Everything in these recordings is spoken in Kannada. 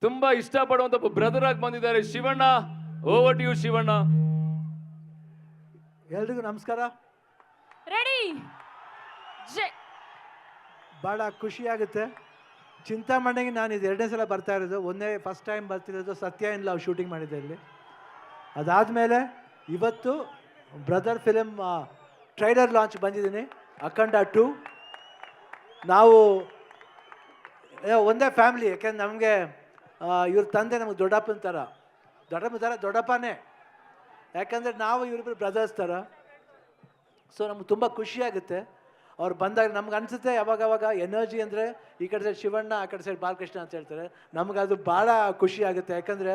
ತುಂಬಾ ಇಷ್ಟಪಡುವಂತ ಬ್ರದರ್ ಆಗಿ ಬಂದಿದ್ದಾರೆ Shivanna. Over to you Shivanna. ಎಲ್ರಿಗೂ ನಮಸ್ಕಾರ. ರೆಡಿ. ಭಾಳ ಖುಷಿಯಾಗುತ್ತೆ. ಚಿಂತಾಮಣಿಗೆ ನಾನು ಇದು 2ನೇ ಸಲ ಬರ್ತಾ ಇರೋದು. ಫಸ್ಟ್ ಟೈಮ್ ಬರ್ತಿರೋದು ಸತ್ಯ ಇನ್ ಲವ್ ಶೂಟಿಂಗ್ ಮಾಡಿದ್ದೆ ಇಲ್ಲಿ. ಅದಾದಮೇಲೆ ಇವತ್ತು ಬ್ರದರ್ ಫಿಲಮ್ ಟ್ರೈಲರ್ ಲಾಂಚ್ ಬಂದಿದ್ದೀನಿ, ಅಖಂಡ 2. ನಾವು ಒಂದೇ ಫ್ಯಾಮ್ಲಿ. ಯಾಕೆಂದ್ರೆ ನಮಗೆ ಇವ್ರ ತಂದೆ ನಮಗೆ ದೊಡ್ಡಪ್ಪನ ಥರ ದೊಡ್ಡಪ್ಪನೇ. ಯಾಕಂದರೆ ನಾವು ಇವರಿಬ್ಬರು ಬ್ರದರ್ಸ್ ಥರ. ಸೊ ನಮ್ಗೆ ತುಂಬ ಖುಷಿಯಾಗುತ್ತೆ ಅವ್ರು ಬಂದಾಗ. ನಮ್ಗೆ ಅನಿಸುತ್ತೆ ಯಾವಾಗವಾಗ ಎನರ್ಜಿ ಅಂದರೆ ಈ ಕಡೆ ಸೈಡ್ ಶಿವಣ್ಣ, ಆ ಕಡೆ ಸೈಡ್ ಬಾಲಕೃಷ್ಣ ಅಂತ ಹೇಳ್ತಾರೆ. ನಮ್ಗೆ ಅದು ಭಾಳ ಖುಷಿ ಆಗುತ್ತೆ. ಯಾಕಂದರೆ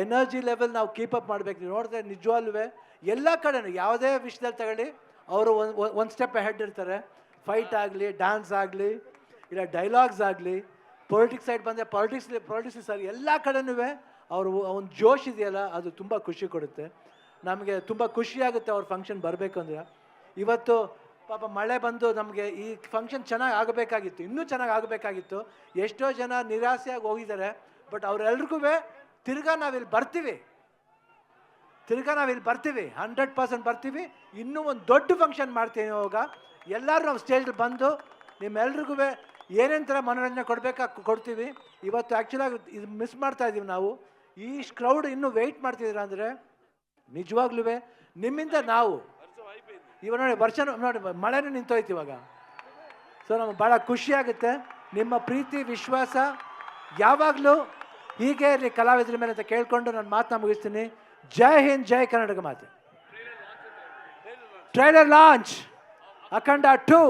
ಎನರ್ಜಿ ಲೆವೆಲ್ ನಾವು ಕೀಪಪ್ ಮಾಡಬೇಕು. ನೀವು ನೋಡಿದ್ರೆ ನಿಜವಾಗ್ಲೂ ಎಲ್ಲ ಕಡೆನೂ ಯಾವುದೇ ವಿಷಯದಲ್ಲಿ ತಗೊಳ್ಳಿ ಅವರು ಒಂದು ಸ್ಟೆಪ್ ಹೆಡ್ ಇರ್ತಾರೆ. ಫೈಟ್ ಆಗಲಿ, ಡ್ಯಾನ್ಸ್ ಆಗಲಿ, ಇಲ್ಲ ಡೈಲಾಗ್ಸ್ ಆಗಲಿ, ಪೊಲಿಟಿಕ್ಸ್ ಸೈಡ್ ಬಂದರೆ ಪೊಲಿಟಿಕ್ಸ್ ಸರಿ, ಎಲ್ಲ ಕಡೆನೂ ಅವರು ಒಂದು ಜೋಶ್ ಇದೆಯಲ್ಲ, ಅದು ತುಂಬ ಖುಷಿ ಕೊಡುತ್ತೆ. ನಮಗೆ ತುಂಬ ಖುಷಿಯಾಗುತ್ತೆ ಅವ್ರ ಫಂಕ್ಷನ್ ಬರಬೇಕು ಅಂದರೆ. ಇವತ್ತು ಪಾಪ ಮಳೆ ಬಂದು ನಮಗೆ ಈ ಫಂಕ್ಷನ್ ಚೆನ್ನಾಗಿ ಆಗಬೇಕಾಗಿತ್ತು, ಇನ್ನೂ ಚೆನ್ನಾಗಿ ಆಗಬೇಕಾಗಿತ್ತು. ಎಷ್ಟೋ ಜನ ನಿರಾಸೆಯಾಗಿ ಹೋಗಿದ್ದಾರೆ. ಬಟ್ ಅವರೆಲ್ರಿಗೂ ತಿರ್ಗಾ ನಾವಿಲ್ಲಿ ಬರ್ತೀವಿ, 100% ಬರ್ತೀವಿ. ಇನ್ನೂ ಒಂದು ದೊಡ್ಡ ಫಂಕ್ಷನ್ ಮಾಡ್ತೀವಿ. ಇವಾಗ ಎಲ್ಲರೂ ನಾವು ಸ್ಟೇಜಲ್ಲಿ ಬಂದು ನಿಮ್ಮೆಲ್ರಿಗೂ ಏನೇನು ಥರ ಮನೋರಂಜನೆ ಕೊಡ್ತೀವಿ. ಇವತ್ತು ಆ್ಯಕ್ಚುಲಾಗಿ ಇದು ಮಿಸ್ ಮಾಡ್ತಾ ಇದ್ದೀವಿ ನಾವು. ಈ ಕ್ರೌಡ್ ಇನ್ನೂ ವೆಯ್ಟ್ ಮಾಡ್ತಿದ್ದೀರ ಅಂದರೆ ನಿಜವಾಗ್ಲೂ ನಿಮ್ಮಿಂದ ನಾವು ಇವಾಗ ನೋಡಿ ಮಳೆನೂ ನಿಂತೋಯ್ತು ಇವಾಗ. ಸೊ ನಮಗೆ ಭಾಳ ಖುಷಿಯಾಗುತ್ತೆ. ನಿಮ್ಮ ಪ್ರೀತಿ ವಿಶ್ವಾಸ ಯಾವಾಗಲೂ ಹೀಗೆ ಇರಲಿ ಕಲಾವಿದರ ಮೇಲೆ ಅಂತ ಕೇಳ್ಕೊಂಡು ನಾನು ಮಾತನ್ನ ಮುಗಿಸ್ತೀನಿ. ಜೈ ಹಿಂದ್, ಜೈ ಕರ್ನಾಟಕ ಮಾತೆ. ಟ್ರೈಲರ್ ಲಾಂಚ್ ಅಖಂಡ 2.